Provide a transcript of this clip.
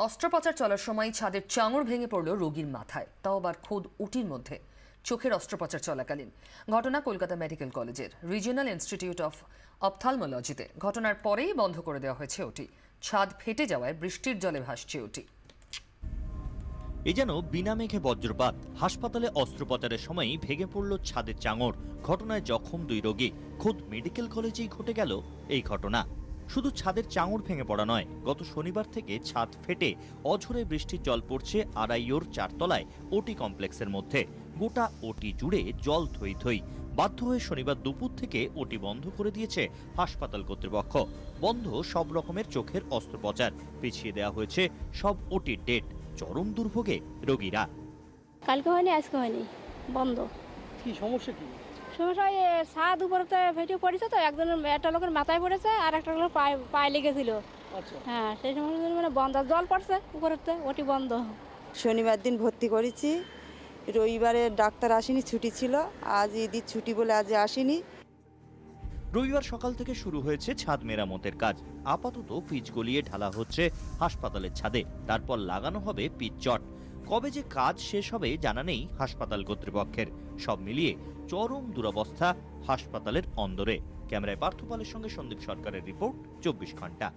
অস্ত্রোপচার চলার সময় ছাদের চাঙড় ভেঙে পড়ল রোগীর মাথায়, তাও আবার খোদ ওটির মধ্যে। চোখের অস্ত্রোপচার চলাকালীন ঘটনা কলকাতা মেডিকেল কলেজের রিজিওনাল ইনস্টিটিউট অফ অপথলমোলজিতে। ঘটনার পরেই বন্ধ করে দেওয়া হয়েছে ওটি। ছাদ ফেটে যাওয়ায় বৃষ্টির জলে ভাসছে ওটি। এ যেন বিনা মেঘে বজ্রপাত। হাসপাতালে অস্ত্রোপচারের সময় ভেঙে পড়ল ছাদের চাঙড়। ঘটনায় জখম 2 রোগী। খোদ মেডিকেল কলেজেই ঘটে গেল এই ঘটনা। শুধু ছাদের চাঙড় ভেঙে পড়া নয়, গত শনিবার থেকে ছাদ ফেটে অঝোরে বৃষ্টির জল পড়ছে আড়াইয়োর 4 তলায় ওটি কমপ্লেক্সের মধ্যে। গোটা ওটি জুড়ে জল থই থই। বাধ্য হয়ে শনিবার দুপুর থেকে ওটি বন্ধ করে দিয়েছে হাসপাতাল কর্তৃপক্ষ। বন্ধ সব রকমের চোখের অস্ত্রোপচার, পিছিয়ে দেওয়া হয়েছে সব ওটির ডেট। চরম দুর্ভোগে রোগীরা। কালকে হয়নি, আজকে হয়নি, বন্ধ। কি সমস্যা? কি সমস্যা? ছাদ উপরতে ফেটে পড়েছে, তো একটা লোকের মাথায় পড়েছে আর একটা লোকের পায়ে লেগেছিল। আচ্ছা, হ্যাঁ, সেই সমস্যা মানে বন্ধ, জল পড়ছে উপরতে, ওটি বন্ধ। শনিবার দিন ভর্তি করেছি, রবিবারে ডাক্তার আসেনি, ছুটি ছিল। আজ ঈদের ছুটি বলে আজ আসেনি। রবিবার সকাল থেকে শুরু হয়েছে ছাদ মেরামতের কাজ। আপাতত পিচ গলিয়ে ঢালা হচ্ছে হাসপাতালের ছাদে, তারপর লাগানো হবে পিচ চট। কবে যে কাজ শেষ হবে জানা নেই হাসপাতাল কর্তৃপক্ষের। সব মিলিয়ে চরম দুরবস্থা হাসপাতালের অন্দরে। ক্যামেরায় পার্থ পালের সঙ্গে সন্দীপ সরকারের রিপোর্ট, 24 ঘন্টা।